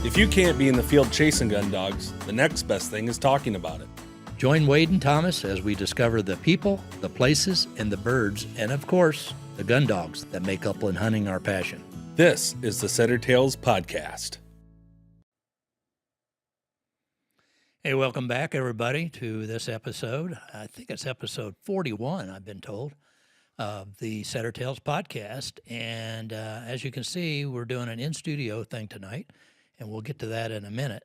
If you can't be in the field chasing gun dogs, the next best thing is talking about it. Join Wade and Thomas as we discover the people, the places, and the birds, and of course, the gun dogs that make upland hunting our passion. This is the Setter Tales Podcast. Hey, welcome back, everybody, to this episode. I think it's episode 41, I've been told, of the Setter Tales Podcast. And as you can see, we're doing an in-studio thing tonight, and we'll get to that in a minute.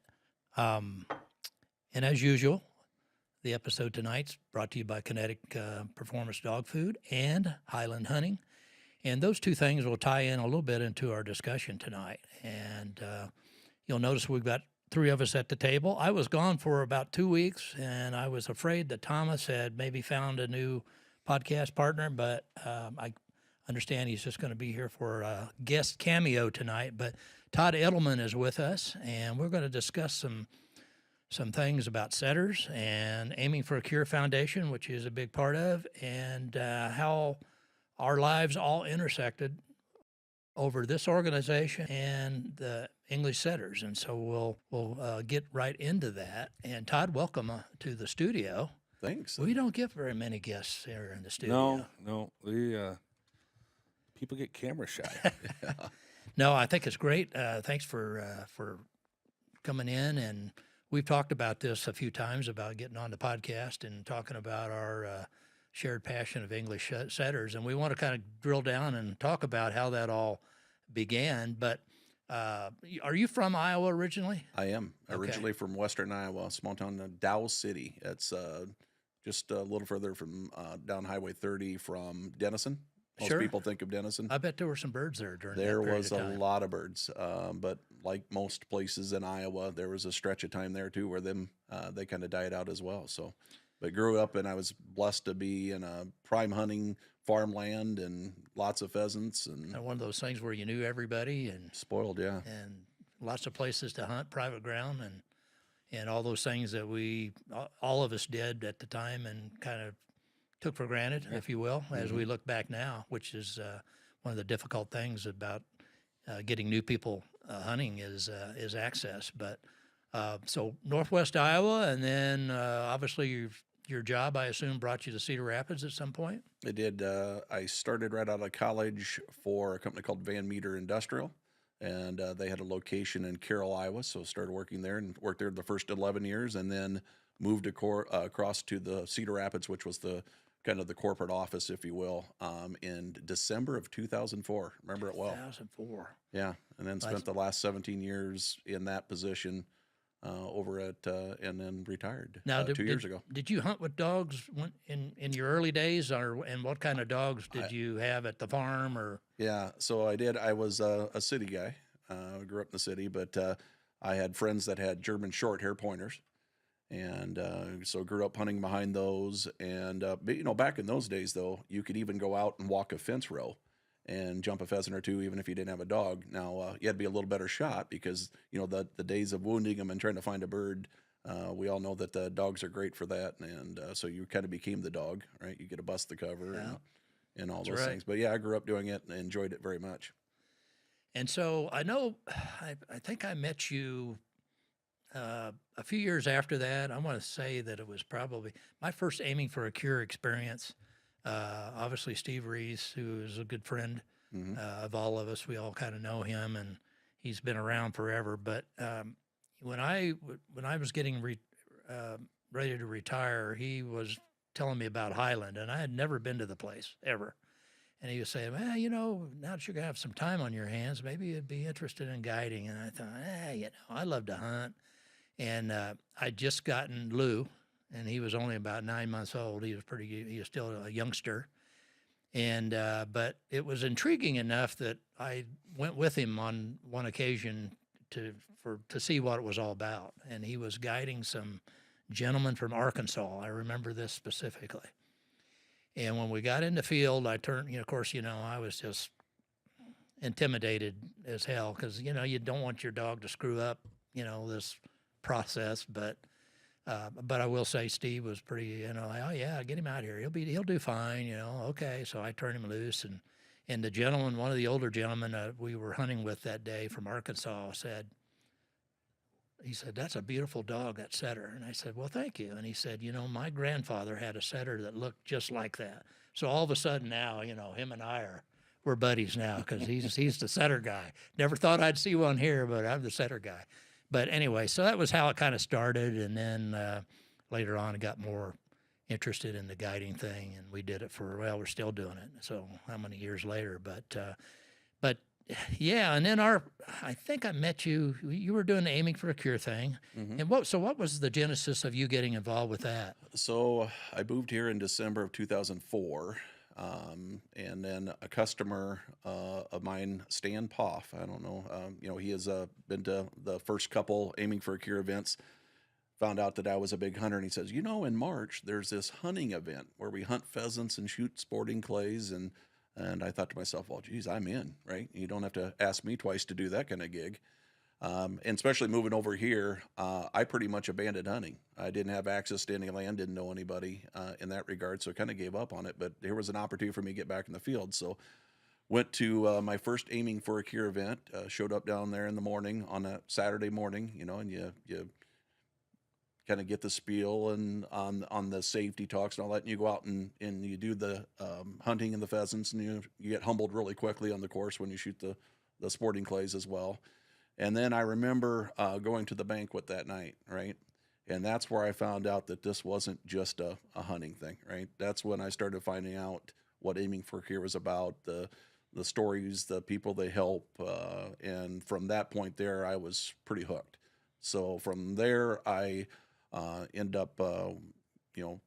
And as usual, the episode tonight's brought to you by Kinetic Performance Dog Food and Highland Hunting. And those two things will tie in a little bit into our discussion tonight. And you'll notice we've got three of us at the table. I was gone for about 2 weeks, and I was afraid that Thomas had maybe found a new podcast partner, but I understand he's just going to be here for a guest cameo tonight. But Todd Ettleman is with us, and we're going to discuss some things about setters and Aiming for a Cure Foundation, which is a big part of, and how our lives all intersected over this organization and the English setters. And so we'll get right into that. And Todd, welcome to the studio. Thanks. We don't get very many guests here in the studio. No, we people get camera shy. Yeah. No, I think it's great. Thanks for coming in, and we've talked about this a few times about getting on the podcast and talking about our shared passion of English setters, and we want to kind of drill down and talk about how that all began. But are you from Iowa originally? I am originally from Western Iowa, small town Dow City. It's just a little further from down Highway 30 from Denison. Most Sure. people think of Denison. I bet there were some birds there during There that period was of a time. lot of birds, but like most places in Iowa, there was a stretch of time there too where they kind of died out as well. So, but grew up, and I was blessed to be in a prime hunting farmland and lots of pheasants and One of those things where you knew everybody and spoiled. Yeah, and lots of places to hunt, private ground, and all those things that all of us did at the time and kind of took for granted, if you will, as we look back now, which is one of the difficult things about getting new people hunting is access. But so Northwest Iowa, and then obviously your job, I assume, brought you to Cedar Rapids at some point? it did. I started right out of college for a company called Van Meter Industrial, and they had a location in Carroll, Iowa. So started working there and worked there the first 11 years, and then moved across to the Cedar Rapids, which was the kind of the corporate office, if you will, in December of 2004. Remember it well. 2004. Yeah, and then spent the last 17 years in that position over at, and then retired Now, 2 years ago. Did you hunt with dogs in your early days, and what kind of dogs did you have at the farm? Or Yeah, so I did. I was a city guy. I grew up in the city, but I had friends that had German short hair pointers. And so grew up hunting behind those. And, but, back in those days, though, you could even go out and walk a fence row and jump a pheasant or two, even if you didn't have a dog. Now, you had to be a little better shot because, the days of wounding them and trying to find a bird, we all know that the dogs are great for that. And so you kind of became the dog, right? You get to bust the cover and all those things. But, yeah, I grew up doing it and enjoyed it very much. And so I know, I think I met you a few years after that. I want to say that it was probably my first Aiming for a Cure experience. Obviously, Steve Reese, who is a good friend of all of us, we all kind of know him, and he's been around forever. But when I was getting ready to retire, he was telling me about Highland, and I had never been to the place ever. And he was saying, well, now that you're going to have some time on your hands, maybe you'd be interested in guiding. And I thought, I love to hunt. And I'd just gotten Lou, and he was only about 9 months old. He was still a youngster. And but it was intriguing enough that I went with him on one occasion to see what it was all about. And he was guiding some gentleman from Arkansas. I remember this specifically. And when we got in the field, I turned, of course, I was just intimidated as hell because, you don't want your dog to screw up, this process. But I will say Steve was pretty, like, oh yeah, get him out here. He'll do fine, okay. So I turned him loose, and the gentleman, one of the older gentlemen we were hunting with that day from Arkansas said, he said, "That's a beautiful dog, that setter." And I said, "Well, thank you." And he said, "You know, my grandfather had a setter that looked just like that." So all of a sudden now, you know, him and we're buddies now because he's the setter guy. Never thought I'd see one here, but I'm the setter guy. But anyway, so that was how it kind of started. And then later on, I got more interested in the guiding thing, and we did it for, well, we're still doing it. So how many years later? But yeah, and then I think I met you. You were doing the aiming for a cure thing, and what was the genesis of you getting involved with that? So I moved here in December of 2004, and then a customer of mine, Stan Poff, I don't know, you know, he has been to the first couple aiming for a cure events. Found out that I was a big hunter, and he says, "You know, in March there's this hunting event where we hunt pheasants and shoot sporting clays." And I thought to myself, well, geez, I'm in, right? You don't have to ask me twice to do that kind of gig. And especially moving over here, I pretty much abandoned hunting. I didn't have access to any land, didn't know anybody in that regard, so I kind of gave up on it. But here was an opportunity for me to get back in the field. So went to my first aiming for a cure event, showed up down there in the morning on a Saturday morning, you know, and you kind of get the spiel and on the safety talks and all that, and you go out and you do the hunting and the pheasants, and you get humbled really quickly on the course when you shoot the sporting clays as well. And then I remember going to the banquet that night, right? And that's where I found out that this wasn't just a hunting thing, right? That's when I started finding out what aiming for cure was about, the stories, the people they help, and from that point there, I was pretty hooked. So from there, I end up, you know,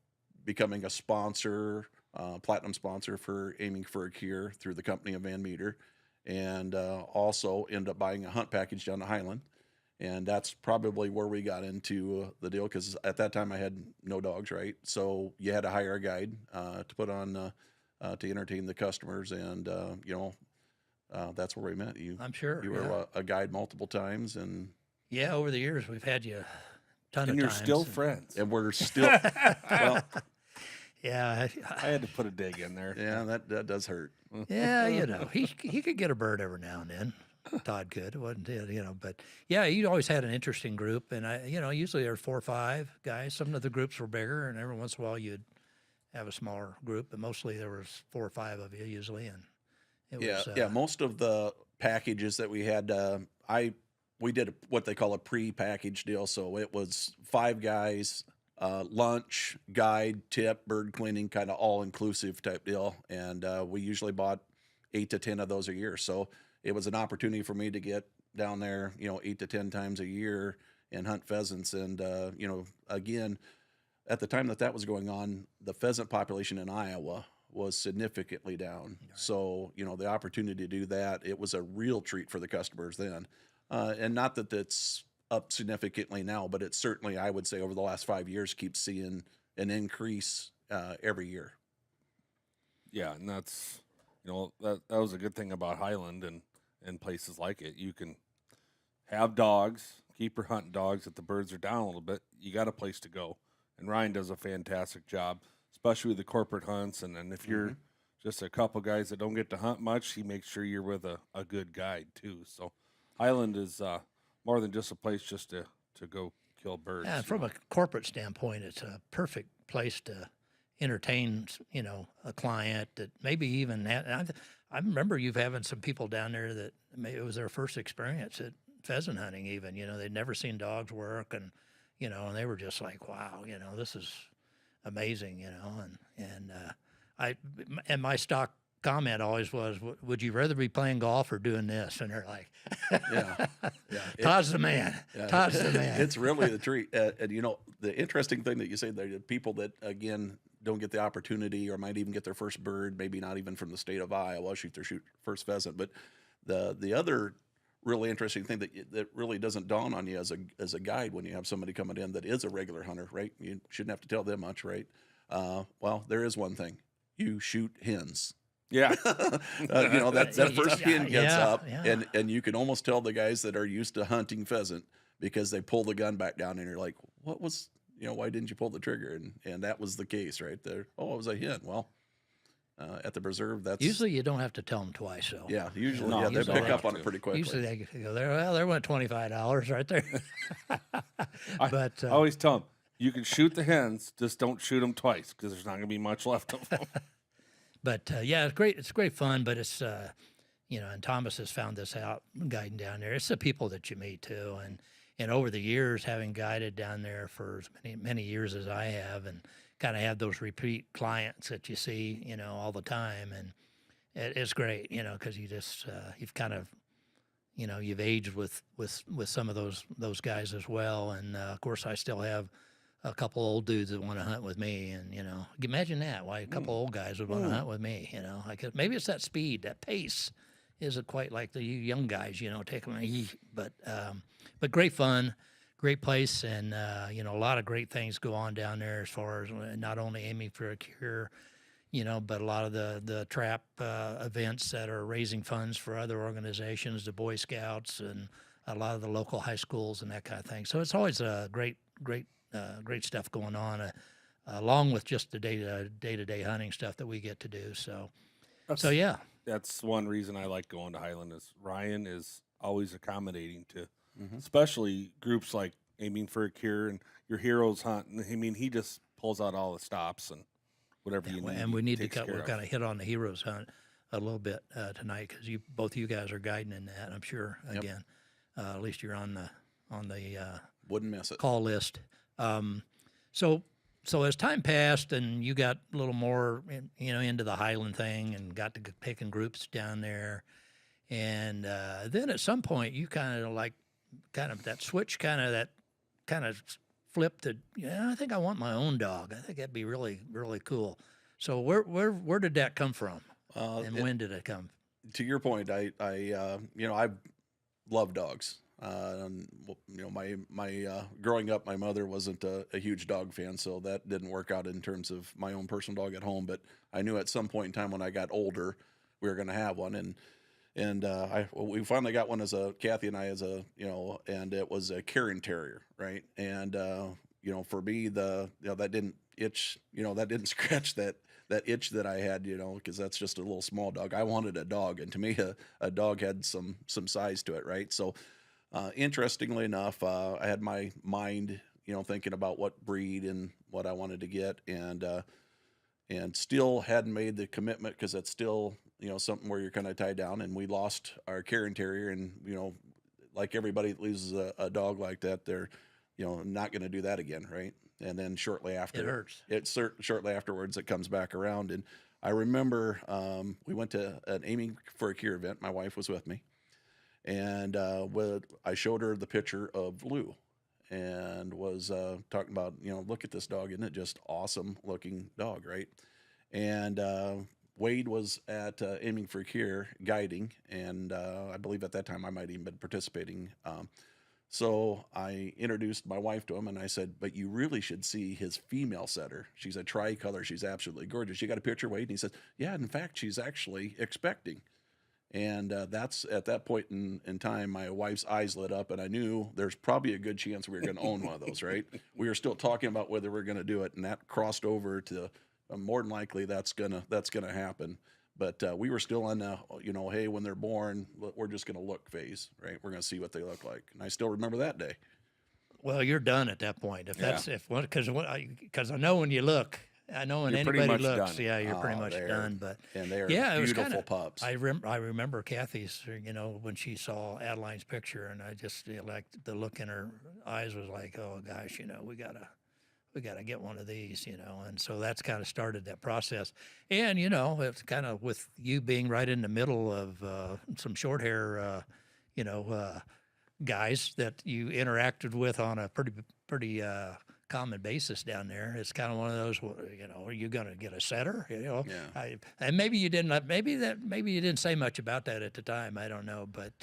becoming a sponsor, platinum sponsor for aiming for a cure through the company of Van Meter, and also end up buying a hunt package down to Highland. And that's probably where we got into the deal, because at that time I had no dogs, right? So you had to hire a guide to put on to entertain the customers, and you know, that's where we met. I'm sure you were a guide multiple times, and yeah, over the years we've had you ton And of you're times. still friends. and we're still well. Yeah, I had to put a dig in there. Yeah, that does hurt. yeah, you know, he could get a bird every now and then. Todd could, it wasn't it, you know, but yeah, you always had an interesting group, and you know, usually there were 4 or 5 guys. Some of the groups were bigger, and every once in a while you'd have a smaller group, but mostly there was 4 or 5 of you usually, and it was Yeah. Most of the packages that we had, we did what they call a pre-package deal. So it was 5 guys, lunch, guide, tip, bird cleaning, kind of all inclusive type deal. And we usually bought 8 to 10 of those a year. So it was an opportunity for me to get down there, you know, 8 to 10 times a year and hunt pheasants. And you know, again, at the time that was going on, the pheasant population in Iowa was significantly down. Right. So, you know, the opportunity to do that, it was a real treat for the customers then. And not that it's up significantly now, but it certainly, I would say, over the last 5 years, keeps seeing an increase every year. Yeah, and that's, you know, that was a good thing about Highland and places like it. You can have dogs, keep your hunting dogs. If the birds are down a little bit, you got a place to go. And Ryan does a fantastic job, especially with the corporate hunts. And then if you're just a couple guys that don't get to hunt much, he makes sure you're with a good guide too. So Highland is more than just a place just to go kill birds. Yeah, from a corporate standpoint, it's a perfect place to entertain, you know, a client that maybe even I remember you having some people down there that maybe it was their first experience at pheasant hunting even, you know, they'd never seen dogs work, and, you know, and they were just like, wow, you know, this is amazing, you know, and my stock comment always was, would you rather be playing golf or doing this? And they're like, Yeah. Todd's the man. Yeah, Todd's the man. It's really the treat. And, you know, the interesting thing that you say there, the people that, again, don't get the opportunity or might even get their first bird, maybe not even from the state of Iowa, shoot their first pheasant. But the other really interesting thing that really doesn't dawn on you as a guide when you have somebody coming in that is a regular hunter, right? You shouldn't have to tell them much, right? Well, there is one thing. You shoot hens. Yeah. You know, that first hen gets up, yeah. and you can almost tell the guys that are used to hunting pheasant because they pull the gun back down, and you're like, what was, you know, why didn't you pull the trigger? And that was the case right there. Oh, it was a hen. Well, at the preserve. That's Usually you don't have to tell them twice, so. yeah. Usually, No, yeah, you they don't pick have up on to. it pretty quickly. Usually they go there. Well, there went $25 right there. But I always tell them, you can shoot the hens, just don't shoot them twice because there's not going to be much left of them. But yeah, it's great. It's great fun. But it's and Thomas has found this out guiding down there. It's the people that you meet too, and over the years, having guided down there for as many years as I have, and kind of have those repeat clients that you see, all the time, and it's great, because you just you've kind of you've aged with some of those guys as well, and of course I still have a couple old dudes that want to hunt with me, and imagine that, why a couple old guys would want to hunt with me, like maybe it's that speed, that pace isn't quite like the young guys, take them, but great fun, great place, and a lot of great things go on down there as far as not only aiming for a cure, but a lot of the trap events that are raising funds for other organizations, the Boy Scouts, and a lot of the local high schools and that kind of thing. So it's always a great stuff going on, along with just the day-to-day hunting stuff that we get to do. So yeah. That's one reason I like going to Highland is Ryan is always accommodating to, especially groups like Aiming for a Cure and your Heroes Hunt. And I mean, he just pulls out all the stops and whatever you need. And we need to takes care we're of. kind of hit on the Heroes Hunt a little bit tonight, because both you guys are guiding in that. I'm sure again, at least you're on the Wouldn't miss it. call list. So as time passed and you got a little more, into the Highland thing and got to picking groups down there, and then at some point you kind of that switch kind of flipped to, I think I want my own dog. I think that'd be really, really cool. So where did that come from, and when did it come? To your point, I love dogs. My growing up, my mother wasn't a huge dog fan, so that didn't work out in terms of my own personal dog at home. But I knew at some point in time when I got older, we were going to have one, and we finally got one Kathy and I and it was a Cairn Terrier, right? And for me, that didn't itch, that didn't scratch that itch that I had, because that's just a little small dog. I wanted a dog, and to me, a dog had some size to it, right? So. Interestingly enough, I had my mind, thinking about what breed and what I wanted to get, and still hadn't made the commitment, because it's still, something where you're kind of tied down. And we lost our Cairn Terrier, and like everybody that loses a dog like that, they're, not going to do that again, right? And then shortly after, it hurts. Shortly afterwards, it comes back around, and I remember we went to an Aiming for a Cure event. My wife was with me. And I showed her the picture of Lou, and was talking about, look at this dog, isn't it just awesome looking dog, right? And Wade was at Aiming for a Cure guiding, and I believe at that time I might even been participating. So I introduced my wife to him, and I said, but you really should see his female setter. She's a tricolor. She's absolutely gorgeous. You got a picture, Wade? And he says, yeah, in fact, she's actually expecting. And that's at that point in time, my wife's eyes lit up, and I knew there's probably a good chance we were going to own one of those, right? We were still talking about whether we're going to do it, and that crossed over to more than likely that's gonna happen. But we were still on the, hey, when they're born, we're just going to look phase, right? We're going to see what they look like, and I still remember that day. Well, you're done at that point. Because I know when you look. I know when You're pretty anybody much looks, done. yeah, you're pretty much done. But And they are yeah, it was beautiful pups. I remember Kathy's, when she saw Adeline's picture, and I just like the look in her eyes was like, oh gosh, we gotta get one of these, and so that's kind of started that process. And it's kind of with you being right in the middle of some short hair, guys that you interacted with on a pretty common basis down there. It's kind of one of those, are you going to get a setter? Yeah. And maybe you didn't. Maybe you didn't say much about that at the time. I don't know, but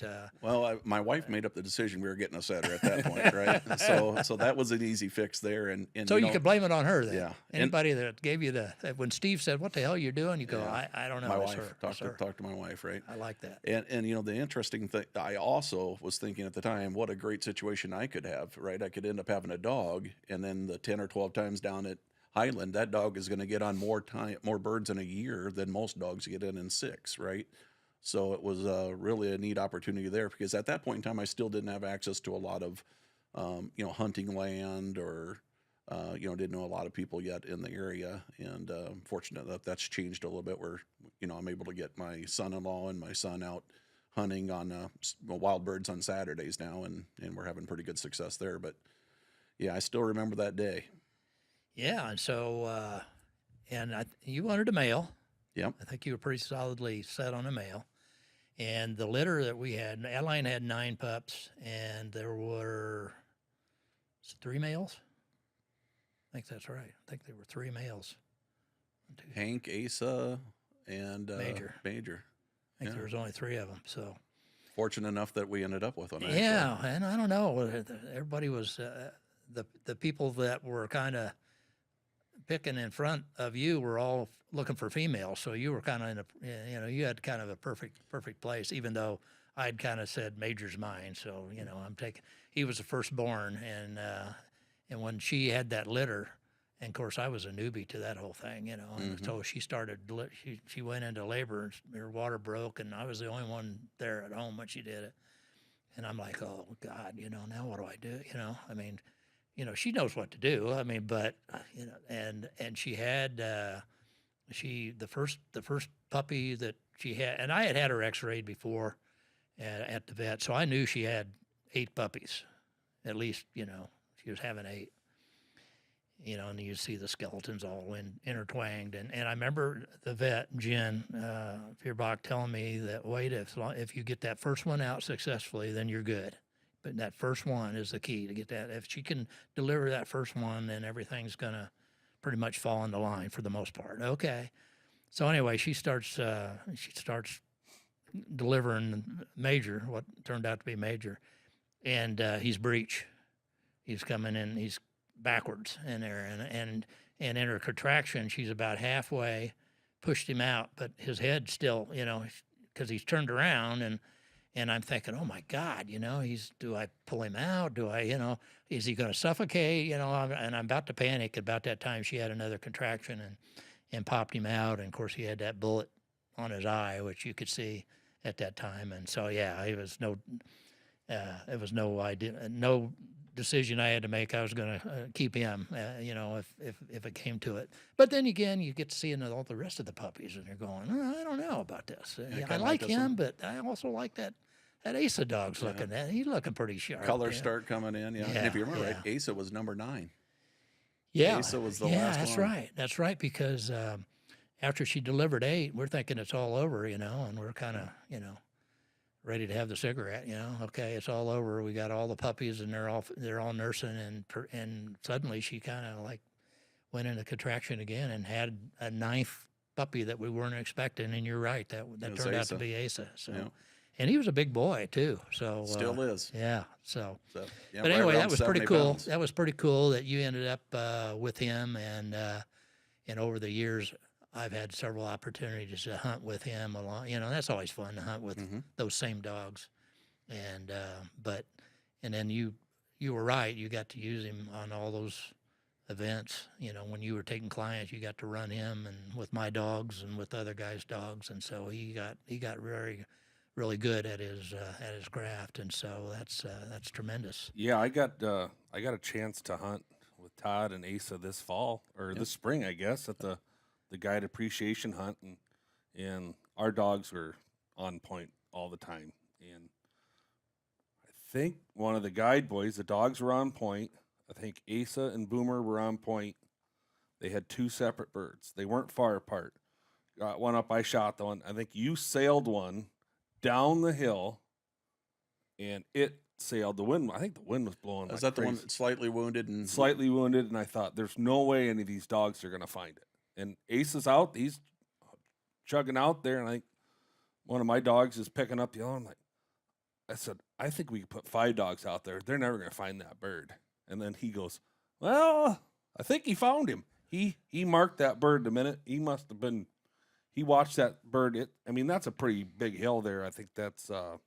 my wife made up the decision we were getting a setter at that point, right? So that was an easy fix there, and so you could blame it on her then. Yeah. Anybody that gave you when Steve said, "What the hell you're doing?" You go, Yeah. I don't know. My It's wife her. talked to my wife, right? I like that. And the interesting thing, I also was thinking at the time, what a great situation I could have, right? I could end up having a dog, and then the 10 or 12 times down at Highland, that dog is going to get on more birds in a year than most dogs get in 6, right? So it was really a neat opportunity there, because at that point in time, I still didn't have access to a lot of, hunting land, or, didn't know a lot of people yet in the area. And fortunate that that's changed a little bit, where, I'm able to get my son-in-law and my son out hunting on wild birds on Saturdays now, and we're having pretty good success there. But yeah, I still remember that day. Yeah, and so you wanted a male. Yep. I think you were pretty solidly set on a male. And the litter that we had, Adeline had 9 pups, and there were 3 males. I think that's right. I think there were 3 males. Hank, Asa, and Major. I think there was only 3 of them. So fortunate enough that we ended up with one. yeah, and I don't know. Everybody was the people that were kind of picking in front of you were all looking for females. So you were kind of in a, you had kind of a perfect place. Even though I'd kind of said Major's mine. So he was the firstborn, and when she had that litter. And of course, I was a newbie to that whole thing, and so she started. She went into labor, and her water broke, and I was the only one there at home when she did it. And I'm like, oh God, now what do I do? I mean, she knows what to do. I mean, but and she had the first puppy that she had, and I had her X-rayed before at the vet, so I knew she had 8 puppies, at least. She was having 8. And you see the skeletons all intertwined. And I remember the vet, Jen Fierbach, telling me that, wait, if you get that first one out successfully, then you're good. But that first one is the key to get that. If she can deliver that first one, then everything's going to pretty much fall into line for the most part. Okay. So anyway, she starts delivering Major, what turned out to be Major. And he's breech. He's coming in. He's backwards in there, and in her contraction, she's about halfway, pushed him out, but his head still, because he's turned around, and I'm thinking, oh my God, do I pull him out? Do I, is he going to suffocate? And I'm about to panic. About that time, she had another contraction and popped him out, and of course he had that bullet on his eye, which you could see at that time, and so yeah, it was no idea, no decision I had to make. I was going to keep him, if it came to it. But then again, you get to see all the rest of the puppies, and you're going, I don't know about this. I like him, but I also like that Asa dog's looking. He's looking pretty sharp. Colors start coming in, yeah. And if you remember right, Asa was number 9. Yeah, Asa was the last that's one. right. That's right, because after she delivered 8, we're thinking it's all over, and we're kind of, ready to have the cigarette, okay, it's all over. We got all the puppies, and they're all nursing, and suddenly she kind of like went into contraction again and had a 9th puppy that we weren't expecting. And you're right, that turned out to be Asa. So, yeah. And he was a big boy too. So still is. Yeah. So yeah, but right anyway, that was pretty cool. Pounds. That was pretty cool that you ended up with him, and over the years, I've had several opportunities to hunt with him along. That's always fun to hunt with those same dogs. And then you were right. You got to use him on all those events. When you were taking clients, you got to run him and with my dogs and with other guys' dogs. And so he got very, really good at his craft. And so that's tremendous. Yeah, I got a chance to hunt with Todd and Asa this fall or this spring, I guess, at the guide appreciation hunt, and our dogs were on point all the time. And I think one of the guide boys, the dogs were on point. I think Asa and Boomer were on point. They had 2 separate birds. They weren't far apart. Got one up, I shot the one. I think you sailed one down the hill, and it sailed the wind. I think the wind was blowing. Is that the one that's slightly wounded? Slightly wounded, and I thought, there's no way any of these dogs are going to find it. And Ace is out. He's chugging out there, and I think one of my dogs is picking up the other. I said, I think we could put 5 dogs out there. They're never going to find that bird. And then he goes, well, I think he found him. He marked that bird the minute. He must have been. He watched that bird. That's a pretty big hill there. I think that's. I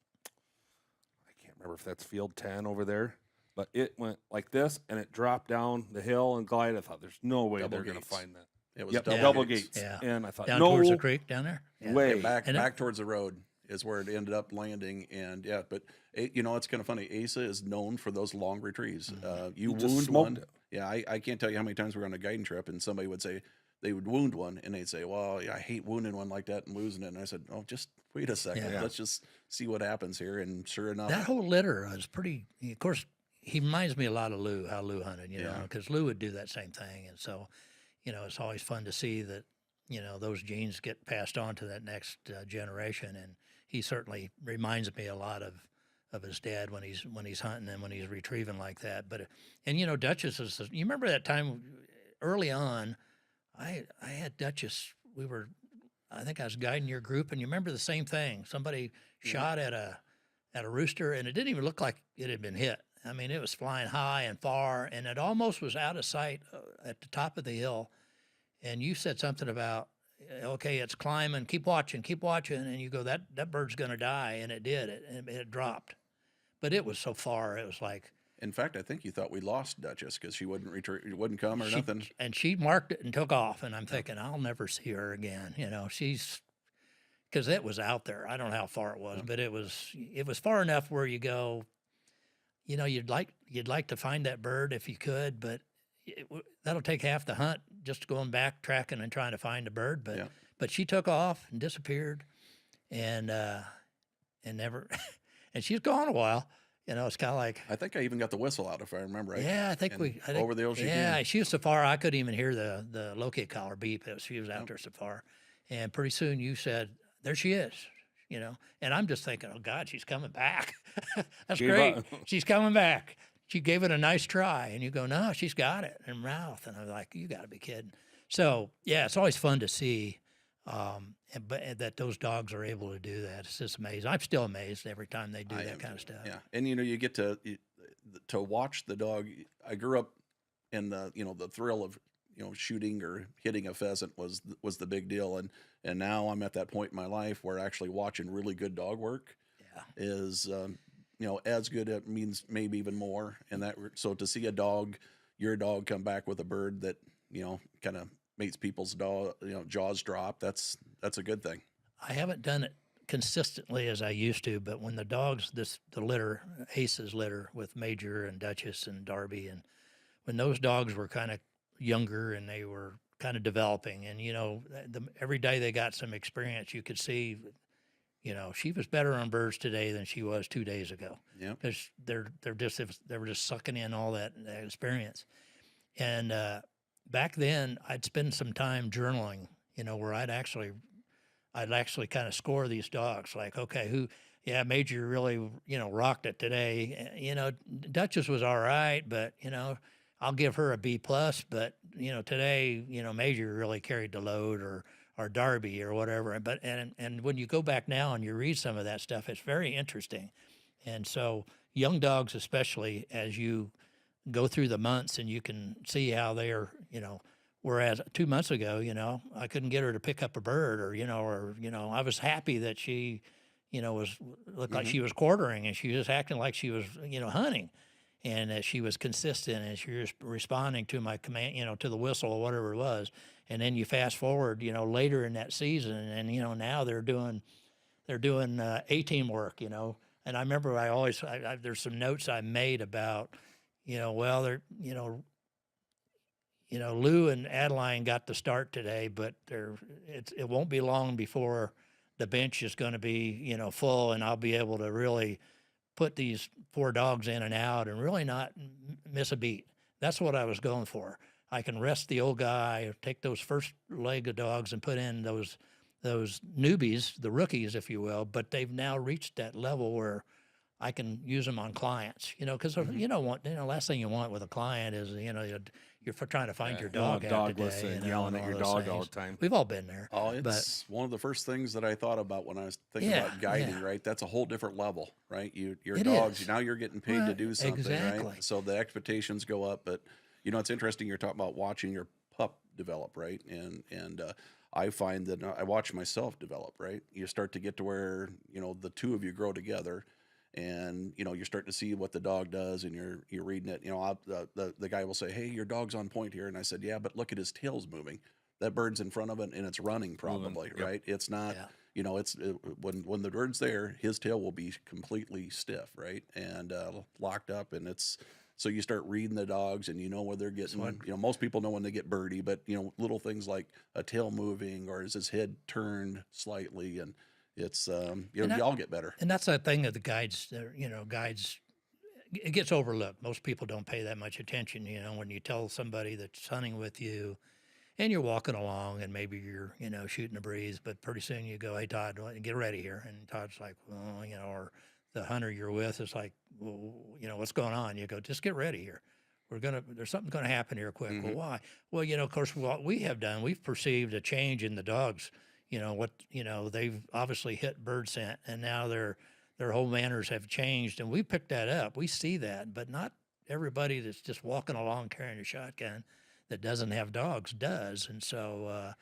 can't remember if that's field 10 over there. but it went like this and it dropped down the hill and glided. I thought, there's no way Double they're going to gates. find that. It was Yep, double, double gates. gates. Yeah. And I thought, Down no towards the creek down there. way. Back And it- back towards the road is where it ended up landing. And yeah, but you know, it's kind of funny. Asa is known for those long retrieves. You He just wound smoked one. it. Yeah, I can't tell you how many times we were on a guiding trip and somebody would say they would wound one and they'd say, well, yeah, I hate wounding one like that and losing it. And I said, oh, just wait a second. Yeah. Let's just see what happens here. And sure enough, That whole litter was pretty. Of course, he reminds me a lot of Lou, how Lou hunted, you know, Yeah. because Lou would do that same thing, and so, you know, it's always fun to see that, you know, those genes get passed on to that next generation, and he certainly reminds me a lot of his dad when he's hunting and when he's retrieving like that. But and you know, Duchess is. You remember that time early on, I had Duchess. I think I was guiding your group, and you remember the same thing. Somebody shot at a rooster, and it didn't even look like it had been hit. I mean, it was flying high and far, and it almost was out of sight at the top of the hill. And you said something about, okay, it's climbing, keep watching, and you go, that bird's going to die, and it did. It dropped, but it was so far. It was like, in fact, I think you thought we lost Duchess because she wouldn't come or nothing. And she marked it and took off, and I'm thinking, I'll never see her again. You know, because it was out there. I don't know how far it was, but it was far enough where you go, you know, you'd like to find that bird if you could, but that'll take half the hunt just going back tracking and trying to find a bird. But she took off and disappeared, and never, and she's gone a while. You know, it's kind of like, I think I even got the whistle out if I remember right. yeah, I think over the ocean. Yeah, she was so far I couldn't even hear the locate collar beep. She was out there so far, and pretty soon you said, "There she is." You know, and I'm just thinking, "Oh God, she's coming back." That's Gave great. up. She's coming back. She gave it a nice try, and you go, "No, she's got it in her mouth." And I'm like, "You got to be kidding." So yeah, it's always fun to see, but that those dogs are able to do that. It's just amazing. I'm still amazed every time they do that kind of stuff. Yeah, and you know, you get to watch the dog. I grew up in the thrill of shooting or hitting a pheasant was the big deal, and now I'm at that point in my life where actually watching really good dog work is as good. It means maybe even more, and so to see your dog come back with a bird that kind of makes people's jaws drop. That's a good thing. I haven't done it consistently as I used to, but when the dogs, the litter, Ace's litter with Major and Duchess and Darby, and when those dogs were kind of younger and they were kind of developing, and every day they got some experience, you could see, she was better on birds today than she was 2 days ago. Yeah, because they were just sucking in all that experience, and back then I'd spend some time journaling, where I'd actually kind of score these dogs, like, okay, Major really, rocked it today. Duchess was all right, but, I'll give her a B+, but, today, Major really carried the load, or Darby or whatever. But, and when you go back now and you read some of that stuff, it's very interesting. And so young dogs, especially as you go through the months and you can see how they are, whereas 2 months ago, I couldn't get her to pick up a bird, or I was happy that she, looked like she was quartering and she was acting like she was, hunting, and that she was consistent and she was responding to my command, to the whistle or whatever it was. And then you fast forward, later in that season, and, now they're doing A-team work, and I remember there's some notes I made about, they're, Lou and Adeline got the start today, but it won't be long before the bench is going to be, full, and I'll be able to really put these 4 dogs in and out and really not miss a beat. That's what I was going for. I can rest the old guy, take those first leg of dogs and put in those newbies, the rookies, if you will, but they've now reached that level where I can use them on clients, because you don't want, last thing you want with a client is, you're trying to find your dog out today, and yelling at your dog all the time. We've all been there. Oh, it's one of the first things that I thought about when I was thinking about guiding, right? That's a whole different level, right? Your dogs, now you're getting paid to do something, right? So the expectations go up, but it's interesting. You're talking about watching your pup develop, right? And I find that I watch myself develop, right? You start to get to where, the two of you grow together. and you're starting to see what the dog does, and you're reading it. The guy will say, "Hey, your dog's on point here," and I said, "Yeah, but look at his tail's moving. That bird's in front of it, and it's running probably, Yep. right? It's not." Yeah. When the bird's there, his tail will be completely stiff, right, and locked up, and it's so you start reading the dogs, and where they're getting. Most people know when they get birdie, but little things like a tail moving or is his head turned slightly, and it's you all get better. And that's that thing that the guides, guides, it gets overlooked. Most people don't pay that much attention. When you tell somebody that's hunting with you, and you're walking along, and maybe you're, shooting a breeze, but pretty soon you go, "Hey, Todd, get ready here." And Todd's like, "Well," or the hunter you're with is like, "Well, what's going on?" You go, "Just get ready here. There's something going to happen here quick." Well, why? Well, of course, what we have done, we've perceived a change in the dogs. They've obviously hit bird scent, and now their whole manners have changed, and we picked that up. We see that, but not everybody that's just walking along carrying a shotgun that doesn't have dogs does. And so,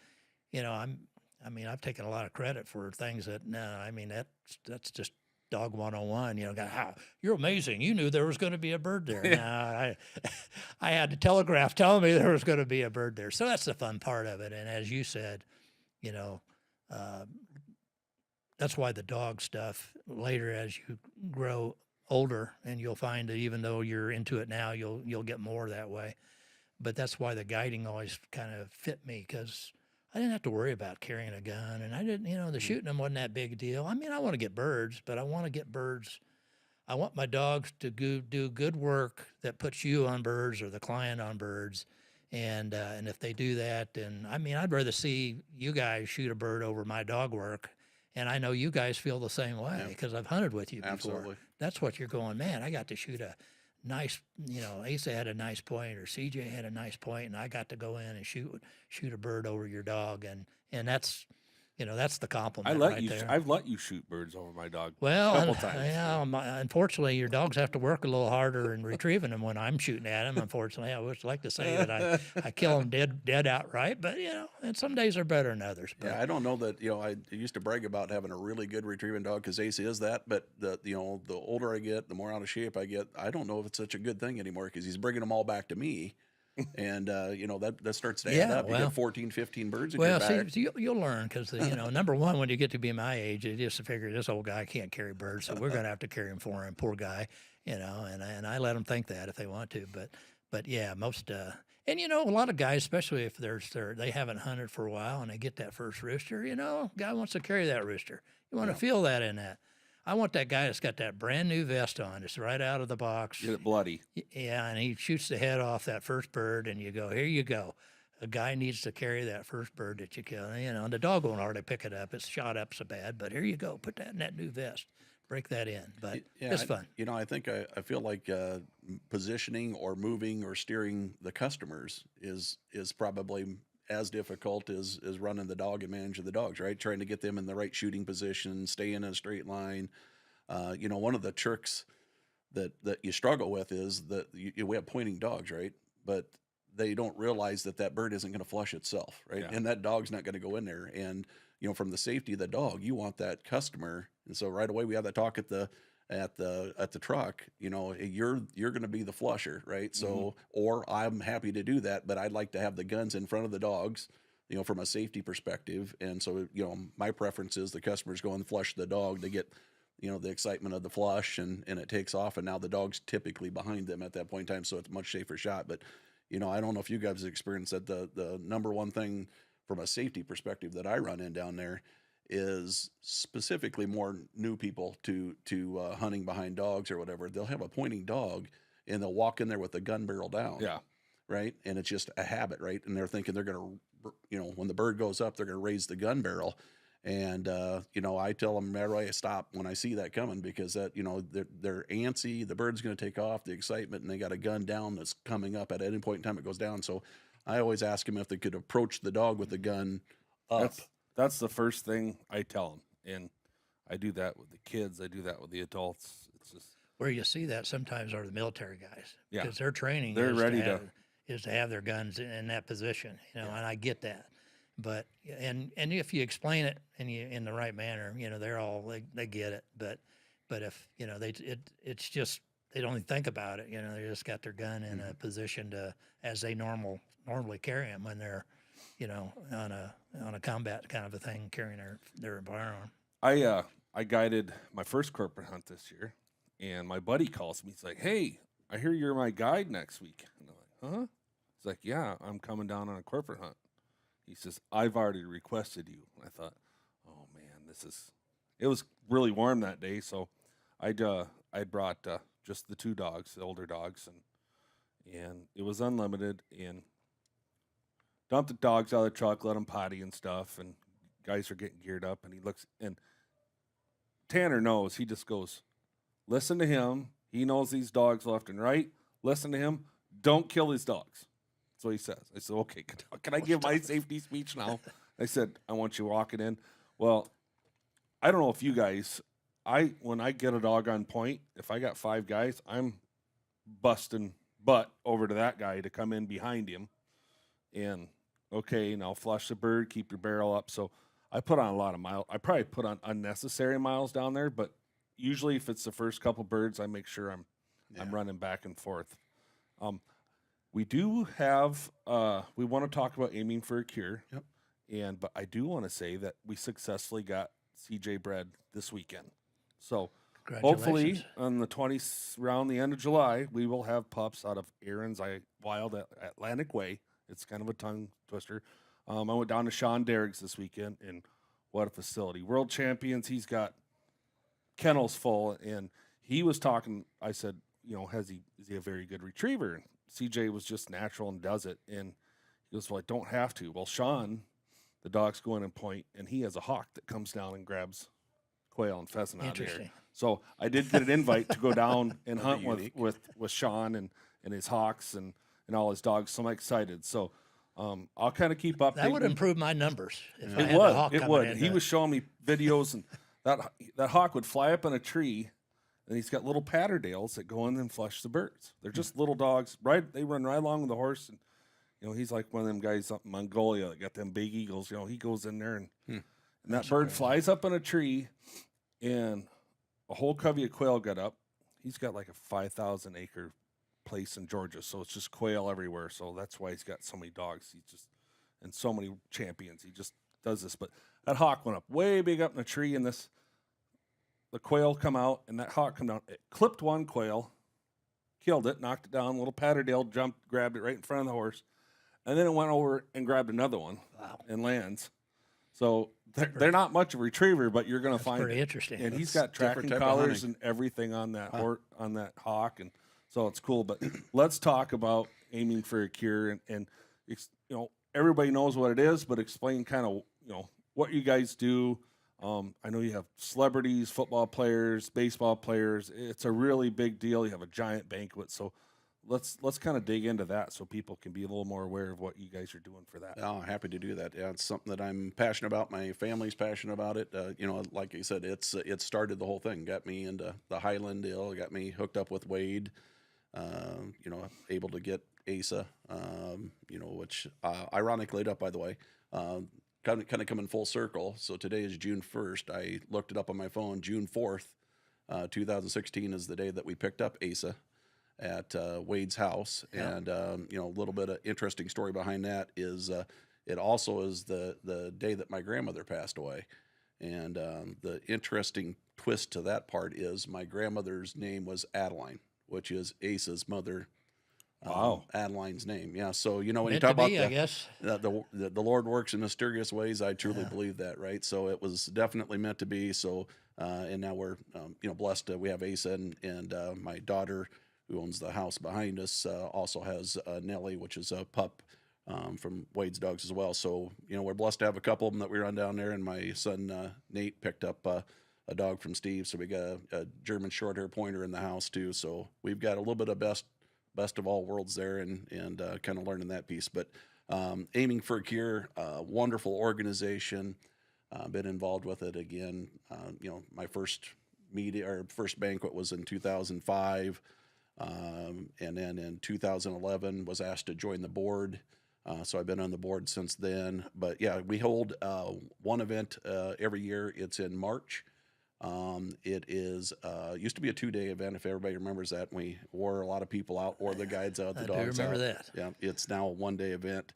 I've taken a lot of credit for things that, that's just dog 101. You're amazing. You knew there was going to be a bird there. No, I had the telegraph telling me there was going to be a bird there. So that's the fun part of it. And as you said, that's why the dog stuff later, as you grow older, and you'll find that even though you're into it now, you'll get more that way. But that's why the guiding always kind of fit me, because I didn't have to worry about carrying a gun, and I didn't, the shooting them wasn't that big a deal. I mean, I want to get birds, but I want to get birds. I want my dogs to do good work that puts you on birds or the client on birds. And if they do that, then, I'd rather see you guys shoot a bird over my dog work. And I know you guys feel the same way, because I've hunted with you before. Absolutely. That's what you're going, man, I got to shoot a nice, Asa had a nice point, or CJ had a nice point, and I got to go in and shoot a bird over your dog. And that's, that's the compliment there. I've let you shoot birds over my dog. Well, a couple times. Yeah, unfortunately, your dogs have to work a little harder in retrieving them when I'm shooting at them. Unfortunately, I would like to say that I kill them dead outright, but and some days are better than others. But. Yeah, I don't know that I used to brag about having a really good retrieving dog, because Ace is that, but the older I get, the more out of shape I get. I don't know if it's such a good thing anymore, because he's bringing them all back to me. And that starts to add up. You get 14, 15 birds in your bag. See, you'll learn, because number one, when you get to be my age, you just figure this old guy can't carry birds, so we're going to have to carry him for him, poor guy. And I let them think that if they want to, but yeah, most and a lot of guys, especially if they haven't hunted for a while and they get that first rooster, guy wants to carry that rooster. You want to feel that in that. I want that guy that's got that brand new vest on. It's right out of the box. Get it bloody. Yeah, and he shoots the head off that first bird, and you go, here you go. A guy needs to carry that first bird that you kill. And the dog won't hardly pick it up. It's shot up so bad, but here you go. Put that in that new vest. Break that in. But it's fun. I think I feel like positioning or moving or steering the customers is probably as difficult as running the dog and managing the dogs, right? Trying to get them in the right shooting position, stay in a straight line. One of the tricks that you struggle with is that we have pointing dogs, right? But they don't realize that bird isn't going to flush itself, right? Yeah. And that dog's not going to go in there. And from the safety of the dog, you want that customer. And so right away we have that talk at the truck. You're going to be the flusher, right? So, or I'm happy to do that, but I'd like to have the guns in front of the dogs, from a safety perspective. And so, my preference is the customers go and flush the dog. They get, the excitement of the flush, and it takes off, and now the dog's typically behind them at that point in time. So it's a much safer shot. But, I don't know if you guys have experienced that. The number one thing from a safety perspective that I run in down there is specifically more new people to hunting behind dogs or whatever. They'll have a pointing dog, and they'll walk in there with the gun barrel down. Yeah. Right. And it's just a habit, right? And they're thinking they're going to, when the bird goes up, they're going to raise the gun barrel. And, I tell them right away, stop when I see that coming, because that, they're antsy, the bird's going to take off, the excitement, and they got a gun down that's coming up at any point in time it goes down. So I always ask them if they could approach the dog with the gun up. That's the first thing I tell them. And I do that with the kids. I do that with the adults. It's just where you see that sometimes are the military guys, Yeah. because their training They're ready is to have their guns in that position, and I get that. But and if you explain it in the right manner, they're all they get it. But but if it's just they don't even think about it. They just got their gun in a position to as they normally carry them when they're on a combat kind of a thing, carrying their firearm. I guided my first corporate hunt this year, and my buddy calls me. He's like, "Hey, I hear you're my guide next week." And I'm like, "Huh?" He's like, "Yeah, I'm coming down on a corporate hunt." He says, "I've already requested you." And I thought, "Oh man, it was really warm that day, so I brought just the two dogs, the older dogs, and it was unlimited, and dumped the dogs out of the truck, let them potty and stuff, and guys are getting geared up, and he looks, and Tanner knows, he just goes, listen to him. He knows these dogs left and right. Listen to him. Don't kill his dogs. That's what he says. I said, okay, can I give my safety speech now? I said, I want you walking in. Well, I don't know if you guys, when I get a dog on point, if I got 5 guys, I'm busting butt over to that guy to come in behind him. And okay, now flush the bird, keep your barrel up. So I put on a lot of miles. I probably put on unnecessary miles down there, but usually if it's the first couple birds, I make sure I'm running back and forth. We do have we want to talk about aiming for a cure. Yep. But I do want to say that we successfully got CJ bred this weekend. So hopefully on the 20th, around the end of July, we will have pups out of Aaron's Wild at Atlantic Way. It's kind of a tongue twister. I went down to Sean Derrick's this weekend, and what a facility. World champions. He's got kennels full, and he was talking. I said, is he a very good retriever? And CJ was just natural and does it. And he goes, well, I don't have to. Well, Sean, the dog's going in point, and he has a hawk that comes down and grabs quail and pheasant out of there. So I did get an invite to go down and hunt with Sean and his hawks and all his dogs. So I'm excited. So I'll kind of keep up. That would improve my numbers. If I It had would. the hawk It would. in He was showing me videos, and that hawk would fly up in a tree, and he's got little patterdales that go in and flush the birds. They're just little dogs. Right? They run right along with the horse, and he's like one of them guys up in Mongolia that got them big eagles. He goes in there and that bird flies up in a tree, and a whole covey of quail got up. He's got like a 5,000 acre place in Georgia, so it's just quail everywhere. So that's why he's got so many dogs. And so many champions. He just does this. But that hawk went up way big up in a tree, and the quail come out, and that hawk come down. It clipped one quail, killed it, knocked it down. Little patterdale jumped, grabbed it right in front of the horse, and then it went over and grabbed another one. Wow. And lands. So they're not much of a retriever, but you're going to find pretty interesting. And he's got tracking collars and everything on that on that hawk, and so it's cool. But let's talk about aiming for a cure, and everybody knows what it is, but explain kind of what you guys do. I know you have celebrities, football players, baseball players. It's a really big deal. You have a giant banquet, so let's kind of dig into that so people can be a little more aware of what you guys are doing for that. Oh, happy to do that. Yeah, it's something that I'm passionate about. My family's passionate about it. Like you said, it started the whole thing. Got me into the Highland deal. Got me hooked up with Wade. Able to get Asa. Which ironically enough, by the way, kind of coming full circle. So today is June 1st. I looked it up on my phone. June 4th, 2016 is the day that we picked up Asa at Wade's house. Yeah. And a little bit of interesting story behind that is it also is the day that my grandmother passed away. And the interesting twist to that part is my grandmother's name was Adeline, which is Asa's mother. Wow. Adeline's name. Yeah. So, when Meant you talk about I guess. the Lord works in mysterious ways, I truly believe that. Right. So it was definitely meant to be. So, and now we're, blessed. We have Asa and my daughter, who owns the house behind us, also has Nellie, which is a pup from Wade's dogs as well. So, we're blessed to have a couple of them that we run down there. And my son, Nate, picked up a dog from Steve. So we got a German short hair pointer in the house too. So we've got a little bit of best of all worlds there and kind of learning that piece. But Aiming for a Cure, wonderful organization. Been involved with it again. My first first banquet was in 2005. And then in 2011 was asked to join the board. So I've been on the board since then. But yeah, we hold one event every year. It's in March. It is used to be a 2-day event, if everybody remembers that. We wore a lot of people out, wore the guides out, the I do dogs remember out. that. Yeah, it's now a 1-day event,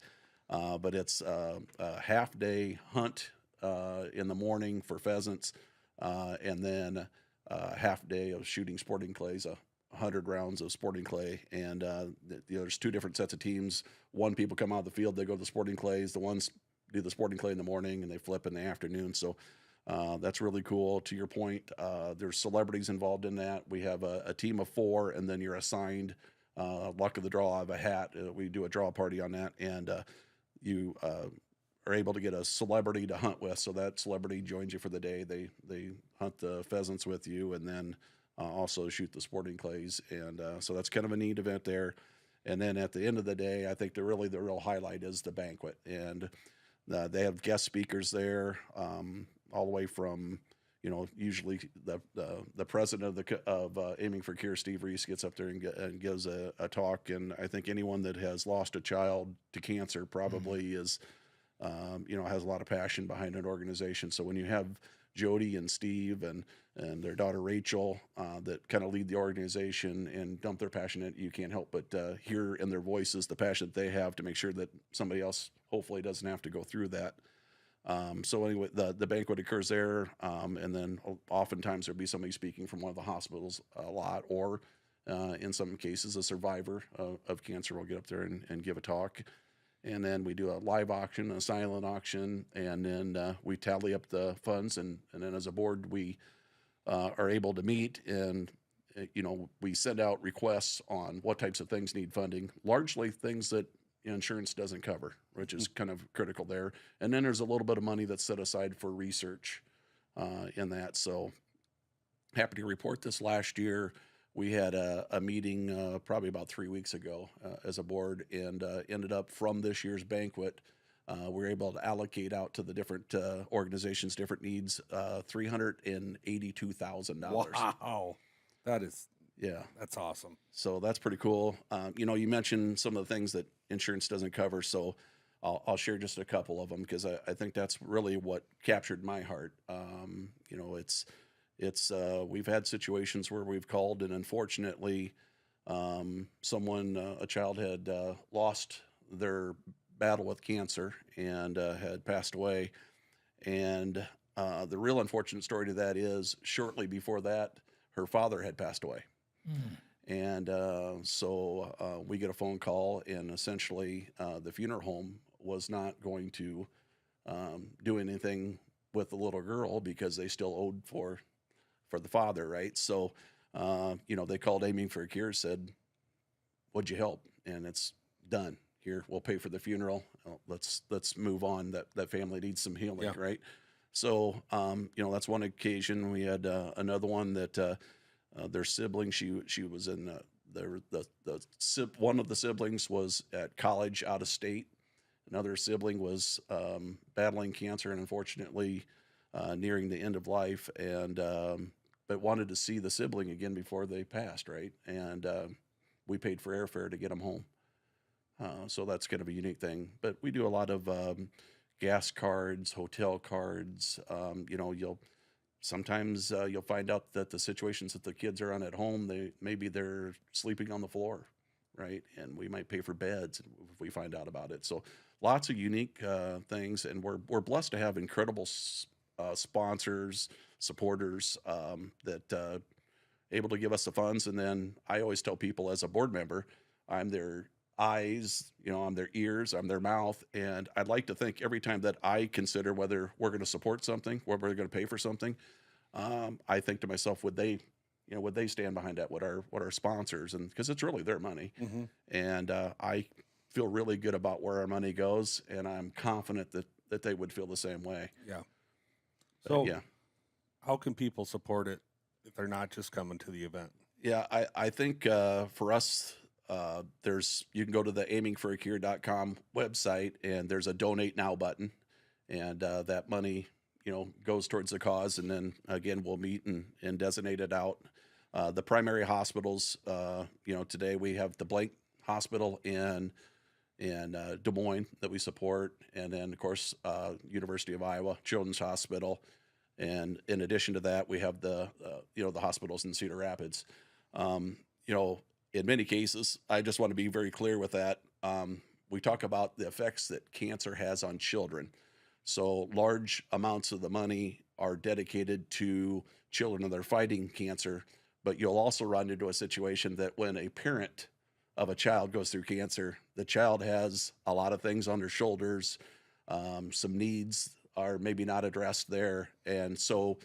but it's a half-day hunt in the morning for pheasants, and then a half-day of shooting sporting clays, 100 rounds of sporting clay. And there's 2 different sets of teams. One, people come out of the field, they go to the sporting clays. The ones do the sporting clay in the morning, and they flip in the afternoon. So that's really cool. To your point, there's celebrities involved in that. We have a team of 4, and then you're assigned luck of the draw. I have a hat. We do a draw party on that, and you are able to get a celebrity to hunt with. So that celebrity joins you for the day. They hunt the pheasants with you, and then also shoot the sporting clays. And so that's kind of a neat event there. And then at the end of the day, I think the real highlight is the banquet, and they have guest speakers there, all the way from, usually the president of Aiming for Cure, Steve Reese, gets up there and gives a talk. And I think anyone that has lost a child to cancer probably is, has a lot of passion behind an organization. So when you have Jody and Steve and their daughter Rachel that kind of lead the organization and dump their passion in, you can't help but hear in their voices the passion that they have to make sure that somebody else hopefully doesn't have to go through that. So anyway, the banquet occurs there, and then oftentimes there'll be somebody speaking from one of the hospitals a lot, or in some cases a survivor of cancer will get up there and give a talk. And then we do a live auction, a silent auction, and then we tally up the funds, and then as a board we are able to meet, and we send out requests on what types of things need funding, largely things that insurance doesn't cover, which is kind of critical there. And then there's a little bit of money that's set aside for research in that. So happy to report this last year. We had a meeting probably about 3 weeks ago as a board, and ended up from this year's banquet, we were able to allocate out to the different organizations, different needs, $382,000. Wow, that's awesome. So that's pretty cool. You mentioned some of the things that insurance doesn't cover, so I'll share just a couple of them, because I think that's really what captured my heart. It's we've had situations where we've called, and unfortunately, a child had lost their battle with cancer and had passed away. And the real unfortunate story to that is, shortly before that, her father had passed away. And so we get a phone call, and essentially the funeral home was not going to do anything with the little girl because they still owed for the father, right? So, they called Aiming for a Cure, said, "Would you help?" And it's done. Here, we'll pay for the funeral. Let's move on. That family needs some healing, right? So, that's one occasion. We had another one that their sibling. She was in one of the siblings was at college out of state. Another sibling was battling cancer and unfortunately nearing the end of life, and but wanted to see the sibling again before they passed, right? And we paid for airfare to get them home. So that's kind of a unique thing. But we do a lot of gas cards, hotel cards. Sometimes you'll find out that the situations that the kids are on at home, maybe they're sleeping on the floor, right? And we might pay for beds if we find out about it. So lots of unique things, and we're blessed to have incredible sponsors, supporters that able to give us the funds. And then I always tell people, as a board member, I'm their eyes, I'm their ears, I'm their mouth. And I'd like to think every time that I consider whether we're going to support something, whether we're going to pay for something, I think to myself, would they stand behind that? What our sponsors, and because it's really their money. Mm-hmm. And I feel really good about where our money goes, and I'm confident that they would feel the same way. Yeah. But, So how can people support it if they're not just coming to the event? Yeah, I think for us, you can go to the aimingforacure.com website, and there's a donate now button, and that money, goes towards the cause. And then again, we'll meet and designate it out. The primary hospitals, today we have the Blank Hospital in Des Moines that we support. And then of course, University of Iowa Children's Hospital. And in addition to that, we have the the hospitals in Cedar Rapids. You know, in many cases, I just want to be very clear with that. We talk about the effects that cancer has on children. So large amounts of the money are dedicated to children that are fighting cancer, but you'll also run into a situation that when a parent of a child goes through cancer, the child has a lot of things on their shoulders. Some needs are maybe not addressed there. And so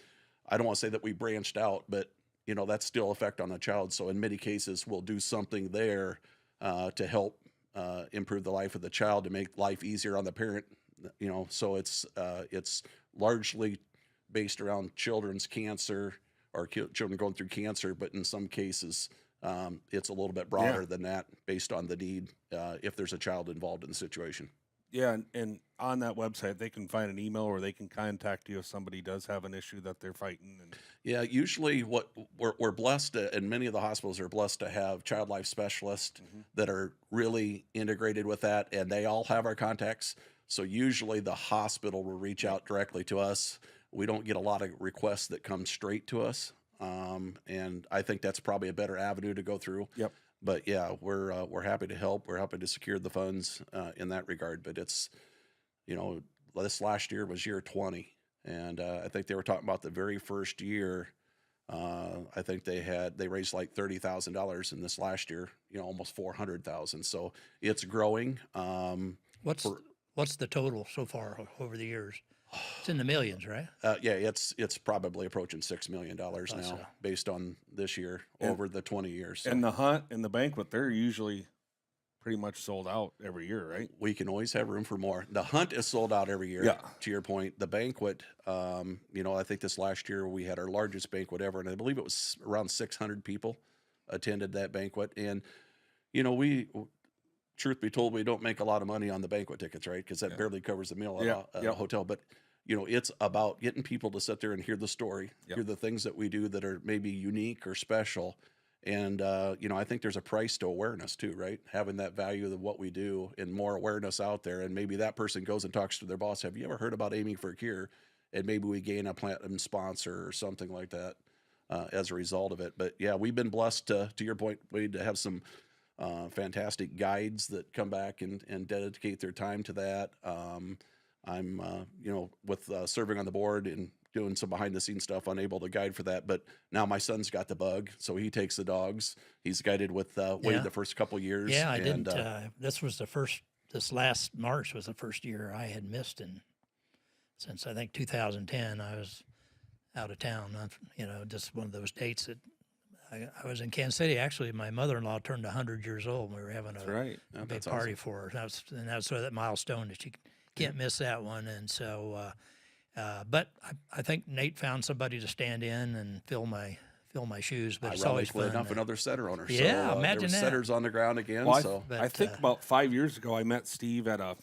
I don't want to say that we branched out, but that's still effect on a child. So in many cases, we'll do something there to help improve the life of the child, to make life easier on the parent. So it's largely based around children's cancer or children going through cancer, but in some cases, it's a little bit broader than that, based on the need if there's a child involved in the situation. Yeah, and on that website, they can find an email, or they can contact you if somebody does have an issue that they're fighting. And Yeah, usually what we're blessed to, and many of the hospitals are blessed to have child life specialists that are really integrated with that, and they all have our contacts. So usually the hospital will reach out directly to us. We don't get a lot of requests that come straight to us, and I think that's probably a better avenue to go through. Yep. But yeah, we're happy to help. We're happy to secure the funds in that regard. But it's, this last year was year 20, and I think they were talking about the very first year. I think they raised like $30,000 in this last year. Almost 400,000. So it's growing. What's the total so far over the years? It's in the millions, right? Yeah, it's probably approaching $6 million now, based on this year, over the 20 years. So. And the hunt and the banquet, they're usually pretty much sold out every year, right? We can always have room for more. The hunt is sold out every year. Yeah. To your point, the banquet, I think this last year we had our largest banquet ever, and I believe it was around 600 people attended that banquet. And truth be told, we don't make a lot of money on the banquet tickets, right? Because that barely covers the meal at a hotel. But it's about getting people to sit there and hear the story, hear the things that we do that are maybe unique or special. And, I think there's a price to awareness too, right? Having that value of what we do and more awareness out there. And maybe that person goes and talks to their boss. Have you ever heard about aiming for a cure? And maybe we gain a platinum sponsor or something like that as a result of it. But yeah, we've been blessed to your point, Wade, to have some fantastic guides that come back and dedicate their time to that. I'm, with serving on the board and doing some behind the scenes stuff, unable to guide for that. But now my son's got the bug, so he takes the dogs. He's guided with Wade the first couple of years. Yeah, I didn't. This last March was the first year I had missed, since I think 2010. I was out of town. Just one of those dates that I was in Kansas City. Actually, my mother-in-law turned 100 years old, and we were having a big party for her. That's sort of that milestone that you can't miss that one. And so, but I think Nate found somebody to stand in and fill my shoes. But it's always fun. Enough another setter owner. Yeah, so, imagine there that. Setters on the ground again. Well, I think about 5 years ago, I met Steve at a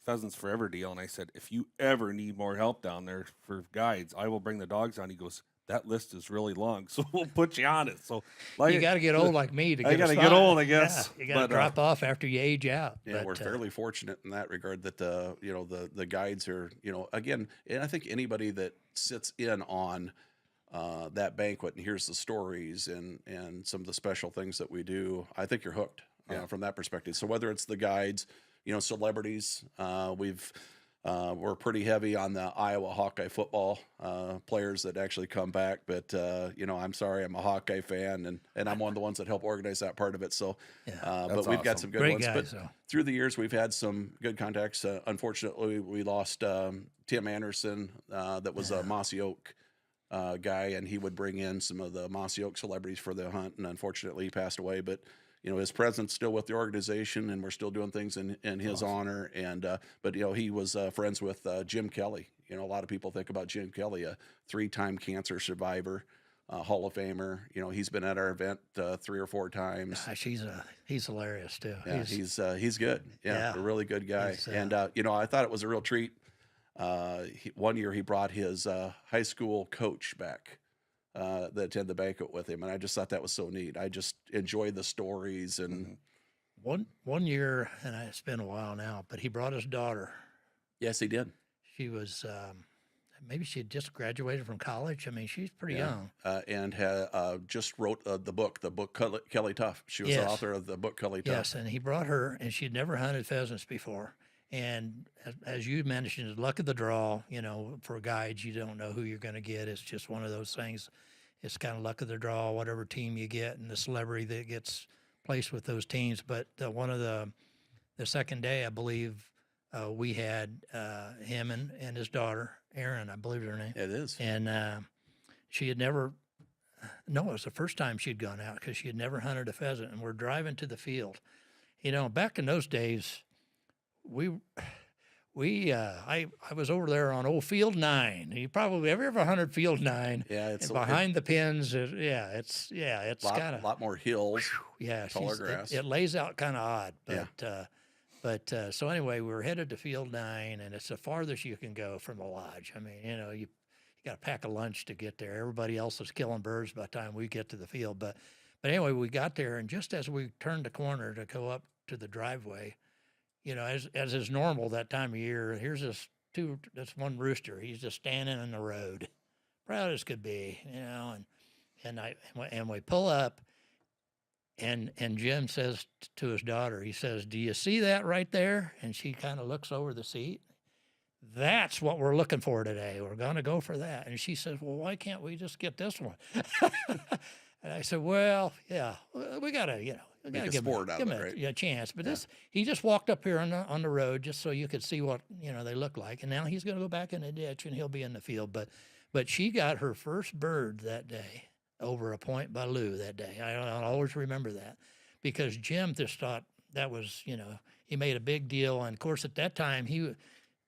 Pheasants Forever deal, and I said, if you ever need more help down there for guides, I will bring the dogs on. He goes, that list is really long, so we'll put you on it. So you got to get old like me to get. I got to get old, I guess. Yeah, you got to drop off after you age out. Yeah, we're fairly fortunate in that regard that the guides are again, and I think anybody that sits in on that banquet and hears the stories and some of the special things that we do, I think you're hooked from that perspective. So whether it's the guides, celebrities, we're pretty heavy on the Iowa Hawkeye football players that actually come back. But, I'm sorry, I'm a Hawkeye fan, and I'm one of the ones that help organize that part of it. So, but we've got some good Great ones. guys, But through the years, we've had some good contacts. Unfortunately, we lost Tim Anderson, that was a Mossy Oak guy, and he would bring in some of the Mossy Oak celebrities for the hunt. And unfortunately, he passed away. But his presence still with the organization, and we're still doing things in his honor. And but he was friends with Jim Kelly. A lot of people think about Jim Kelly, a 3-time cancer survivor, Hall of Famer. He's been at our event 3 or 4 times. Gosh, he's hilarious too. Yeah, he's good. Yeah, a really good guy. And I thought it was a real treat. One year he brought his high school coach back. That attended the banquet with him, and I just thought that was so neat. I just enjoy the stories. And one year, and it's been a while now, but he brought his daughter. Yes, he did. She was maybe she had just graduated from college. I mean, she's pretty young. And just wrote the book Kelly Tough. She was the Yes. author of the book Kelly Tough. Yes, and he brought her, and she'd never hunted pheasants before. And as you mentioned, luck of the draw. You know, for guides, you don't know who you're going to get. It's just one of those things. It's kind of luck of the draw, whatever team you get, and the celebrity that gets placed with those teams. But one of the second day, I believe, we had him and his daughter, Erin, I believe her name. It is. And she had never, no, it was the first time she'd gone out because she had never hunted a pheasant. And we're driving to the field. You know, back in those days, I was over there on old Field 9. You probably ever hunted Field 9? Yeah, it's and behind the pins. It's got a lot more hills. Yeah, taller grass. It lays out kind of odd, but so anyway, we were headed to Field 9, and it's the farthest you can go from the lodge. I mean, you know, you got to pack a lunch to get there. Everybody else is killing birds by the time we get to the field. But anyway, we got there, and just as we turned the corner to go up to the driveway, you know, as is normal that time of year, here's this one rooster. He's just standing in the road, proud as could be, you know, and we pull up. And Jim says to his daughter, he says, "Do you see that right there?" And she kind of looks over the seat. "That's what we're looking for today. We're going to go for that." And she says, "Well, why can't we just get this one?" And I said, "Well, yeah, we got to, you know, we got to give him a chance." But he just walked up here on the road just so you could see what, you know, they look like. And now he's going to go back in the ditch and he'll be in the field. But she got her first bird that day over a point by Lou that day. I'll always remember that because Jim just thought that was, you know, he made a big deal. And of course, at that time,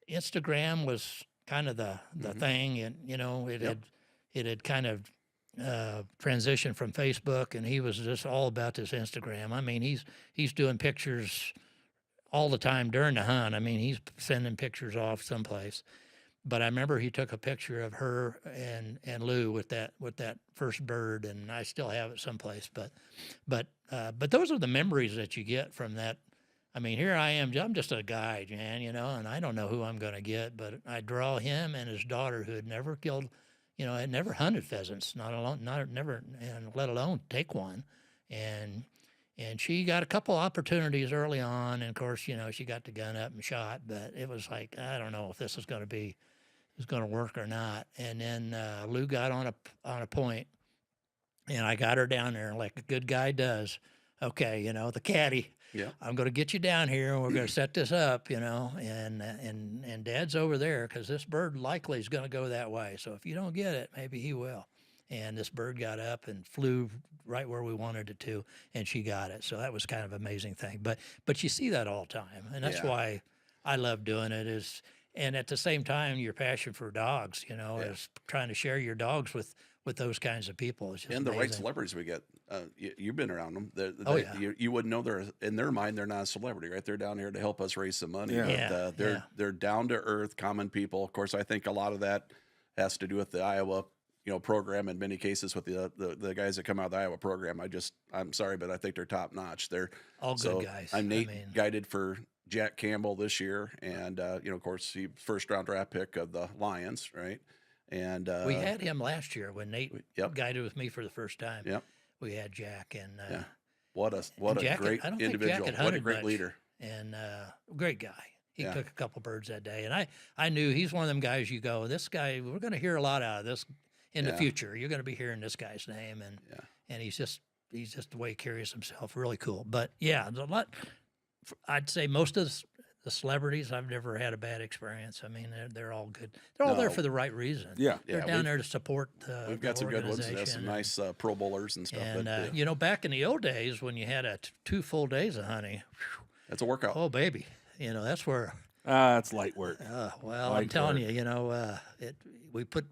Instagram was kind of the thing, and you know, it had kind of transitioned from Facebook, and he was just all about this Instagram. I mean, he's doing pictures all the time during the hunt. I mean, he's sending pictures off someplace. But I remember he took a picture of her and Lou with that first bird, and I still have it someplace. But those are the memories that you get from that. I mean, here I am. I'm just a guide, man, you know, and I don't know who I'm going to get. But I draw him and his daughter, who had never killed, you know, had never hunted pheasants, never, and let alone take one, and she got a couple opportunities early on, and of course, you know, she got the gun up and shot. But it was like, I don't know if this is going to work or not. And then Lou got on a point, and I got her down there like a good guy does. Okay, you know, the caddy. Yeah. I'm going to get you down here, and we're going to set this up, you know, and Dad's over there because this bird likely is going to go that way. So if you don't get it, maybe he will. And this bird got up and flew right where we wanted it to, and she got it. So that was kind of an amazing thing. But you see that all the time, and that's why I love doing it. And at the same time, your passion for dogs, you know, is trying to share your dogs with those kinds of people. It's just and amazing. The right celebrities we get. You've been around them. You wouldn't know they're, in their mind, they're not a celebrity, right? They're down here to help us raise some money. Yeah. But they're down to earth, common people. Of course, I think a lot of that has to do with the Iowa, you know, program in many cases with the guys that come out of the Iowa program. I'm sorry, but I think they're top notch. They're all good guys. I'm Nate, guided for Jack Campbell this year, and you know, of course, he first round draft pick of the Lions, right? And we had him last year when Nate guided with me for the first time. Yep. We had Jack, and what a great individual, what a great leader, and great guy. He took a couple birds that day, and I knew he's one of them guys. You go, this guy, we're going to hear a lot out of this in the future. You're going to be hearing this guy's name, and he's just the way he carries himself, really cool. But yeah, a lot. I'd say most of the celebrities, I've never had a bad experience. I mean, they're all good. They're all there for the right reason. Yeah. They're down there to support the We've got some good ones. There's some and, nice Pro Bowlers and stuff. And, you know, back in the old days when you had 2 full days of hunting. That's a workout. Oh, baby. You know, that's where. It's light work. Well, I'm telling you, you know, we put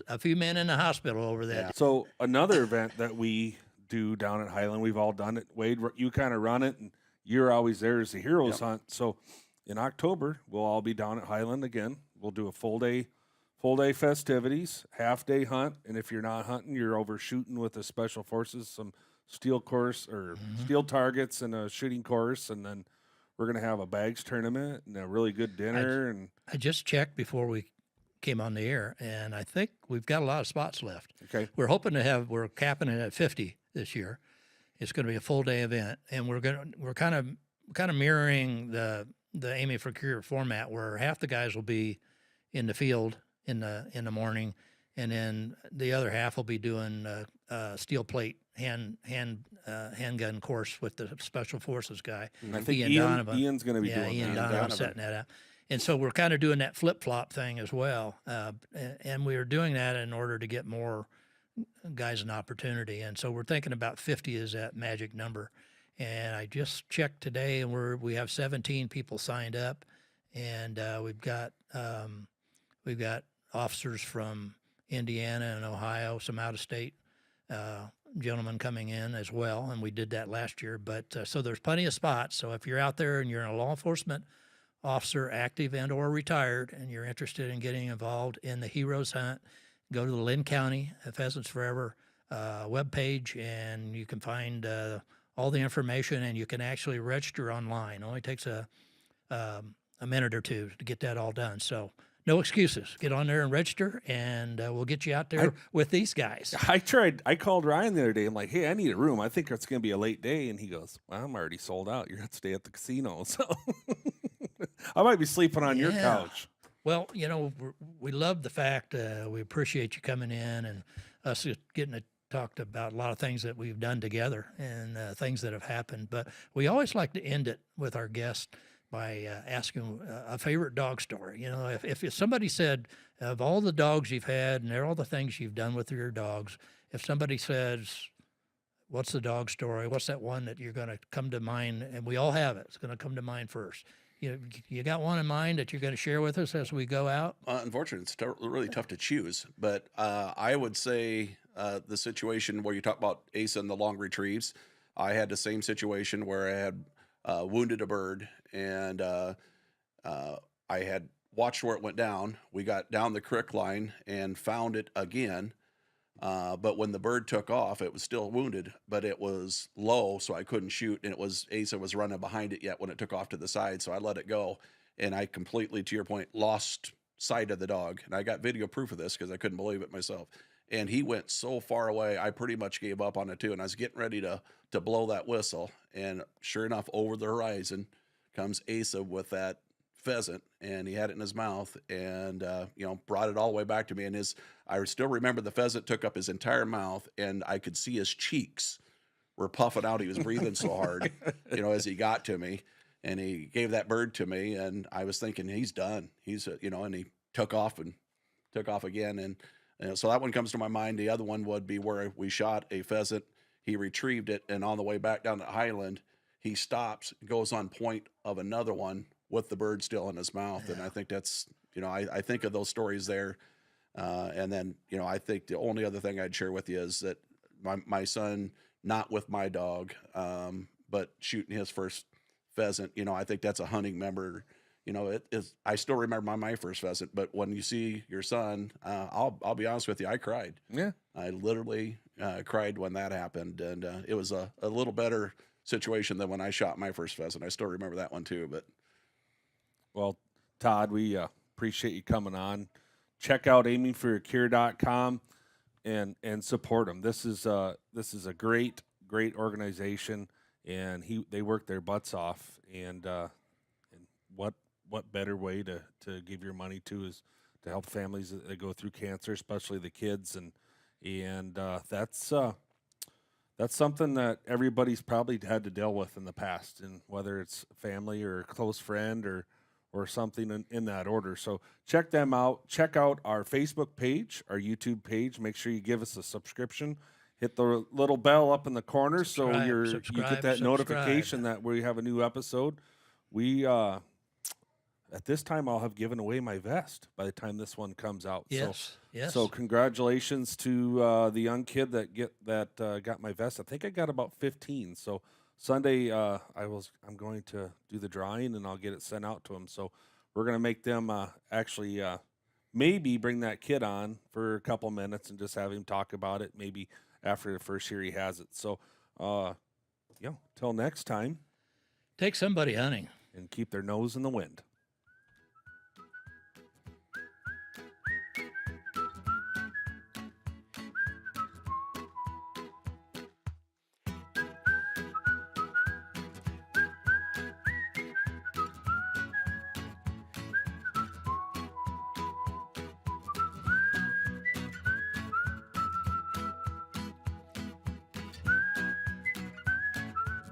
a few men in the hospital over that. Yeah. So another event that we do down at Highland, we've all done it. Wade, you kind of run it, and you're always there as the heroes hunt. So in October, we'll all be down at Highland again. We'll do a full day festivities, half day hunt, and if you're not hunting, you're over shooting with the special forces, some steel course or steel targets and a shooting course, and then we're gonna have a bags tournament and a really good dinner. I just checked before we came on the air, and I think we've got a lot of spots left. Okay. We're capping it at 50 this year. It's going to be a full day event, and we're kind of mirroring the Aiming for Cure format, where half the guys will be in the field in the morning, and then the other half will be doing steel plate handgun course with the Special Forces guy. And I think Donovan. Ian's going to be doing Ian that. Donovan setting that up. And so we're kind of doing that flip-flop thing as well. And we are doing that in order to get more guys an opportunity. And so we're thinking about 50 is that magic number. And I just checked today, and we have 17 people signed up. And we've got officers from Indiana and Ohio, some out-of-state gentlemen coming in as well. And we did that last year. But so there's plenty of spots. So if you're out there and you're in a law enforcement officer, active and or retired, and you're interested in getting involved in the Heroes Hunt, go to the Lynn County Pheasants Forever webpage, and you can find all the information, and you can actually register online. It only takes a minute or two to get that all done. So no excuses. Get on there and register, and we'll get you out there with these guys. I called Ryan the other day. I'm like, hey, I need a room. I think it's going to be a late day. And he goes, well, I'm already sold out. You're going to stay at the casino. So I might be sleeping on your couch. Well, we love the fact we appreciate you coming in and us just getting to talk about a lot of things that we've done together and things that have happened. But we always like to end it with our guests by asking a favorite dog story. If somebody said, of all the dogs you've had and all the things you've done with your dogs, if somebody says, what's the dog story? What's that one that you're going to come to mind? And we all have it. It's going to come to mind first. You got one in mind that you're going to share with us as we go out? Unfortunately, it's really tough to choose. But I would say the situation where you talk about Asa and the long retrieves, I had the same situation where I had wounded a bird, and I had watched where it went down. We got down the creek line and found it again. But when the bird took off, it was still wounded, but it was low, so I couldn't shoot. And Asa was running behind it yet when it took off to the side, so I let it go. And I completely, to your point, lost sight of the dog. And I got video proof of this because I couldn't believe it myself. And he went so far away, I pretty much gave up on it too. And I was getting ready to blow that whistle. And sure enough, over the horizon comes Asa with that pheasant, and he had it in his mouth, and brought it all the way back to me. And I still remember the pheasant took up his entire mouth, and I could see his cheeks were puffing out. He was breathing so hard, as he got to me, and he gave that bird to me, and I was thinking he's done. And he took off again, and so that one comes to my mind. The other one would be where we shot a pheasant. He retrieved it, and on the way back down to Highland, he stops, goes on point of another one with the bird still in his mouth. Yeah. And I think that's, I think of those stories there. And then, I think the only other thing I'd share with you is that my son, not with my dog, but shooting his first pheasant, I think that's a hunting memory. I still remember my first pheasant, but when you see your son, I'll be honest with you, I cried. Yeah. I literally cried when that happened. And it was a little better situation than when I shot my first pheasant. I still remember that one too, but. Well, Todd, we appreciate you coming on. Check out aimingforyourcure.com and support them. This is a great organization, and they work their butts off. And what better way to give your money to is to help families that go through cancer, especially the kids, and that's something that everybody's probably had to deal with in the past, and whether it's family or a close friend or something in that order. So check them out. Check out our Facebook page, our YouTube page. Make sure you give us a subscription. Hit the little bell up in the corner so you get that notification that we have a new episode. We at this time I'll have given away my vest by the time this one comes out. Yes. So congratulations to the young kid that got my vest. I think I got about 15. So Sunday, I'm going to do the drawing, and I'll get it sent out to them. So we're going to make them actually maybe bring that kid on for a couple minutes and just have him talk about it, maybe after the first year he has it. So, till next time. Take somebody hunting. And keep their nose in the wind.